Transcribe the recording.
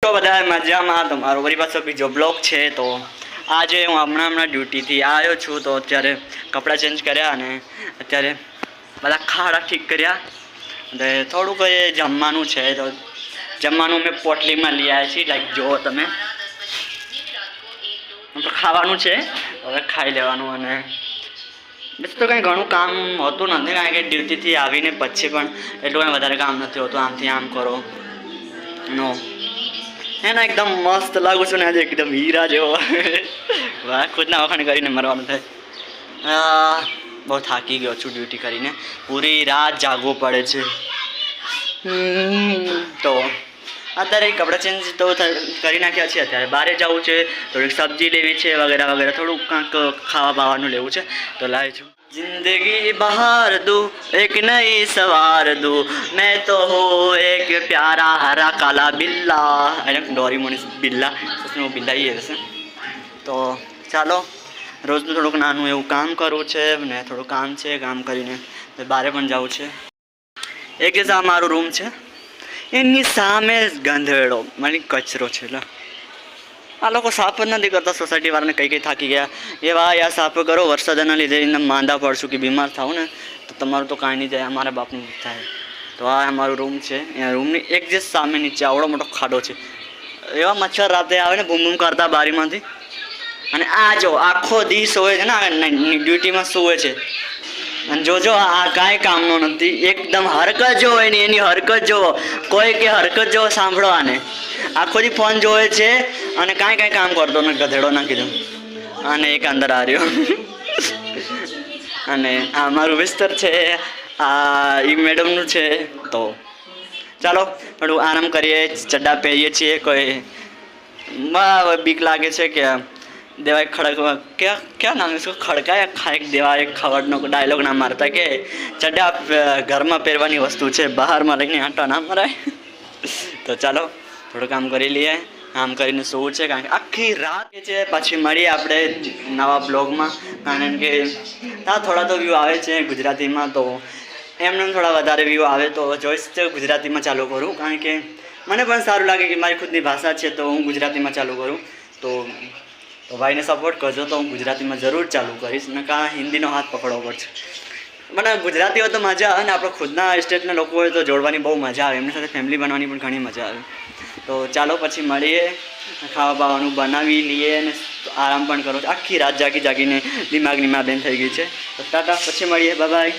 તો બધા મજામાં તમારો વળી પાછો બીજો બ્લોગ છે। તો આજે હું હમણાં ડ્યુટીથી આવ્યો છું તો અત્યારે કપડાં ચેન્જ કર્યા અને અત્યારે બધા ખાડા ઠીક કર્યા અને થોડુંક એ જમવાનું છે તો જમવાનું મેં પોટલીમાં લઈ આવ્યા છીએ। લાઈક જુઓ તમે ખાવાનું છે હવે ખાઈ લેવાનું અને બસ તો કંઈ ઘણું કામ હોતું નથી કારણ કે ડ્યુટીથી આવીને પછી પણ એટલું કંઈ વધારે કામ નથી હોતું। આમથી આમ કરો નો है ना एकदम मस्त लागू છું ને આજે એકદમ હીરા જેવો વાહ ખુદના વખાણ કરીને મરવાનું થાય। બહુ થાકી ગયો છું ડ્યુટી કરીને પૂરી રાત જાગવું પડે છે। તો અત્યારે કપડાં ચેન્જ તો કરી નાખ્યા છે અત્યારે બહાર જવું છે થોડીક સબ્જી લેવી છે વગેરે વગેરે થોડુંક કાંઈક ખાવા બાવાનું લેવું છે તો લાવી છું। जिंदगी बहार दूँ एक नई सवार दूँ मैं तो हो एक प्यारा हरा काला बिल्ला डोरेमोन बिल्ला उसमें बिल्ला ही है वैसे। तो ચાલો રોજનું થોડુંક નાનું એવું કામ કરવું છે ને થોડું કામ છે કામ કરીને બહાર પણ જવું છે। એક દિવસ આ મારો રૂમ છે એની સામે ગંધેડો મને કચરો છે એટલે આ લોકો સાફ જ નથી કરતા સોસાયટી વાળાને કઈ થાકી ગયા એ ભાઈ આ સાફ કરો વરસાદના લીધે એને માંદા પડશું કે બીમાર થાવ ને તો તમારું તો કાંઈ નહીં જાય અમારા બાપનું થાય। તો આ અમારું રૂમ છે એ રૂમની એક જે સામે નીચે આવડો મોટો ખાડો છે એવા મચ્છર રાતે આવે ને બૂમ બૂમ કરતા બારીમાંથી અને આ જો આખો દિવસ હોય છે ને ડ્યુટીમાં સુવે છે અને જોજો આ કાંઈ કામનો નથી એકદમ હરકત જો હોય ને એની હરકત જુઓ કોઈ કે હરકત જો સાંભળો આને આખો દી ફોન જોવે છે અને કાંઈ કામ કરતો ને ગધેડો ના કીધું અને એક અંદર આ રહ્યો અને આ મારું બિસ્તર છે આ એ મેડમનું છે। તો ચાલો થોડું આરામ કરીએ ચડ્ડા પહેરીએ છીએ કોઈ બીક લાગે છે કે देवाय खड़क क्या नाम है इसको खड़का या खाएक देवाय खवड़नो डायलॉग ना मारता કે ચડ્ડા ઘરમાં પહેરવાની વસ્તુ છે બહારમાં લઈને આંટા ના મરાય। તો ચાલો થોડું કામ કરી લઈએ કામ કરીને સૂવું છે કારણ કે આખી રાત છે પછી મળીએ આપણે નવા બ્લોગમાં કારણ કે ત્યાં થોડા તો વ્યૂ આવે છે ગુજરાતીમાં તો એમને થોડા વધારે વ્યૂ આવે તો જોઈશ તો ગુજરાતીમાં ચાલુ કરું કારણ કે મને પણ સારું લાગે કે મારી ખુદની ભાષા છે તો હું ગુજરાતીમાં ચાલુ કરું। તો ભાઈને સપોર્ટ કરજો તો હું ગુજરાતીમાં જરૂર ચાલુ કરીશ ને કાં હિન્દીનો હાથ પકડવો પડશે મને ગુજરાતી હોય તો મજા આવે ને આપણે ખુદના સ્ટેટના લોકો હોય તો જોડવાની બહુ મજા આવે એમની સાથે ફેમિલી બનાવવાની પણ ઘણી મજા આવે। તો ચાલો પછી મળીએ ખાવા બાવાનું બનાવી લઈએ અને આરામ પણ કરો આખી રાત જાગીને દિમાગની માં બેન થઈ ગઈ છે। તો ટાટા પછી મળીએ બાય બાય।